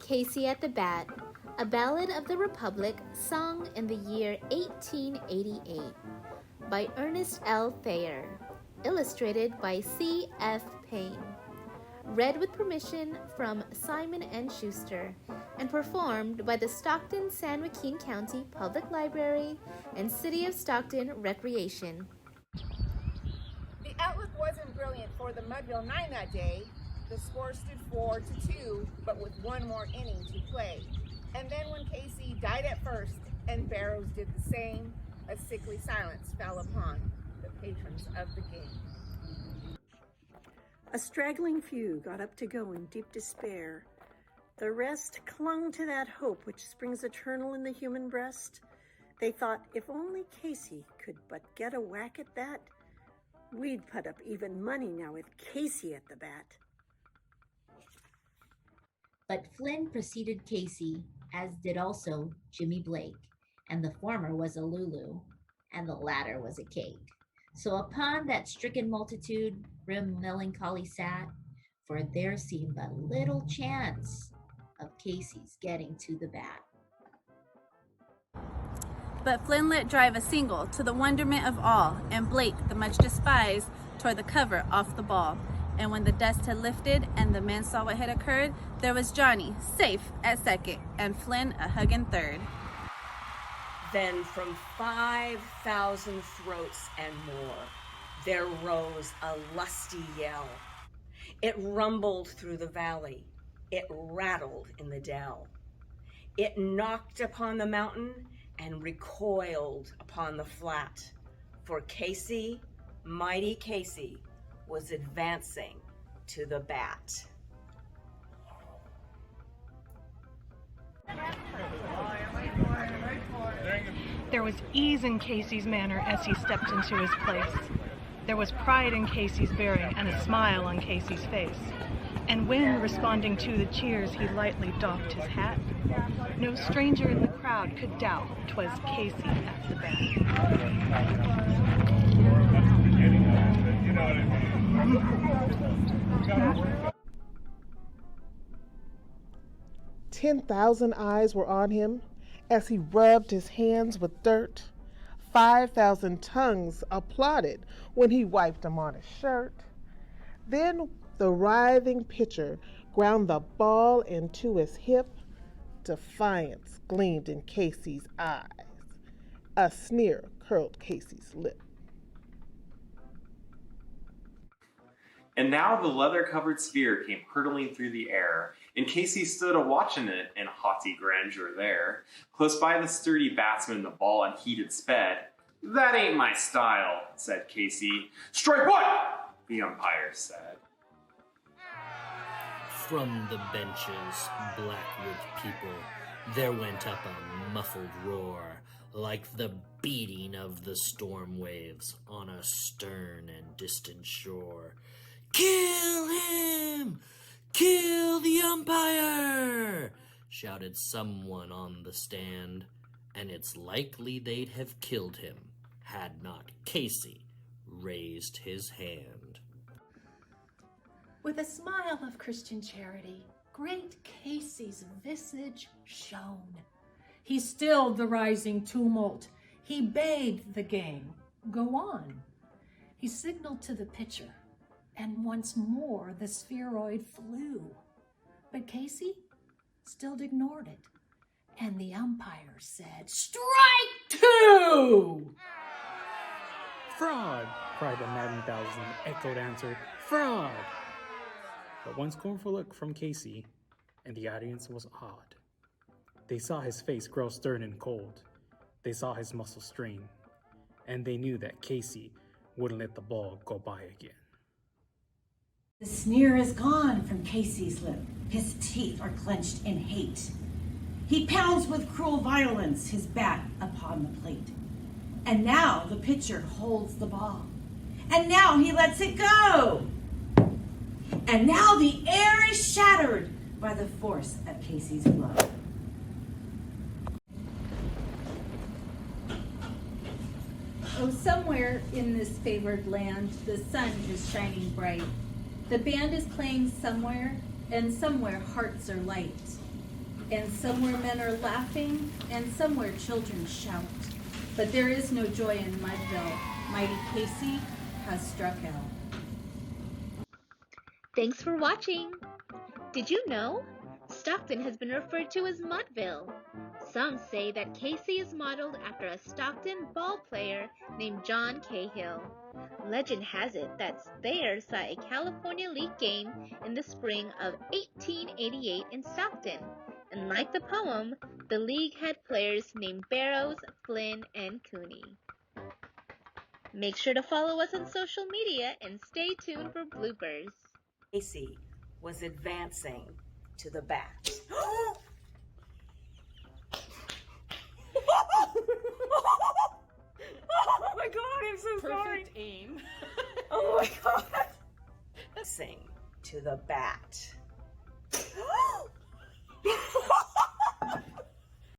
Casey at the Bat, a ballad of the Republic sung in the year 1888 by Ernest L. Thayer, illustrated by C.F. Payne. Read with permission from Simon & Schuster and performed by the Stockton San Joaquin County Public Library and City of Stockton Recreation. The outlook wasn't brilliant for the Mudville Nine that day. The score stood 4-2, but with one more inning to play. And then when Casey died at first and Barrows did the same, a sickly silence fell upon the patrons of the game. A straggling few got up to go in deep despair. The rest clung to that hope which springs eternal in the human breast. They thought if only Casey could but get a whack at that, we'd put up even money now with Casey at the bat. But Flynn preceded Casey, as did also Jimmy Blake, and the former was a Lulu, and the latter was a cake. So upon that stricken multitude, grim melancholy sat, for there seemed but little chance of Casey's getting to the bat. But Flynn let drive a single to the wonderment of all, and Blake, the much despised, tore the cover off the ball. And when the dust had lifted and the men saw what had occurred, there was Johnny, safe at second, and Flynn a hugging third. Then from 5,000 throats and more, there rose a lusty yell. It rumbled through the valley. It rattled in the dell. It knocked upon the mountain and recoiled upon the flat. For Casey, mighty Casey, was advancing to the bat. There was ease in Casey's manner as he stepped into his place. There was pride in Casey's bearing and a smile on Casey's face. And when, responding to the cheers, he lightly doffed his hat, no stranger in the crowd could doubt 'twas Casey at the bat. 10,000 eyes were on him as he rubbed his hands with dirt. 5,000 tongues applauded when he wiped them on his shirt. Then the writhing pitcher ground the ball into his hip. Defiance gleamed in Casey's eyes. A sneer curled Casey's lip. And now the leather-covered sphere came hurtling through the air, and Casey stood a-watching it in haughty grandeur there. Close by the sturdy batsman the ball unheeded sped. "That ain't my style," said Casey. "Strike what?" the umpire said. From the benches, black-ribbed people, there went up a muffled roar, like the beating of the storm waves on a stern and distant shore. "Kill him! Kill the umpire!" shouted someone on the stand, and it's likely they'd have killed him had not Casey raised his hand. With a smile of Christian charity, great Casey's visage shone. He stilled the rising tumult. He bade the game go on. He signaled to the pitcher, and once more the spheroid flew. But Casey still ignored it, and the umpire said, "Strike two!" "Fraud!" cried the maddened thousand, echoed answer, "Fraud!" But one scornful look from Casey, and the audience was awed. They saw his face grow stern and cold. They saw his muscles strain, and they knew that Casey wouldn't let the ball go by again. The sneer is gone from Casey's lip. His teeth are clenched in hate. He pounds with cruel violence his bat upon the plate. And now the pitcher holds the ball. And now he lets it go. And now the air is shattered by the force of Casey's blow. Oh, somewhere in this favored land, the sun is shining bright. The band is playing somewhere, and somewhere hearts are light. And somewhere men are laughing, and somewhere children shout. But there is no joy in Mudville. Mighty Casey has struck out. Thanks for watching! Did you know? Stockton has been referred to as Mudville. Some say that Casey is modeled after a Stockton ball player named John Cahill. Legend has it that Thayer saw a California League game in the spring of 1888 in Stockton, and like the poem, the league had players named Barrows, Flynn, and Cooney. Make sure to follow us on social media and stay tuned for bloopers. Casey was advancing to the bat. Oh my God, I'm so sorry. Perfect aim. Oh my God. Sing to the bat.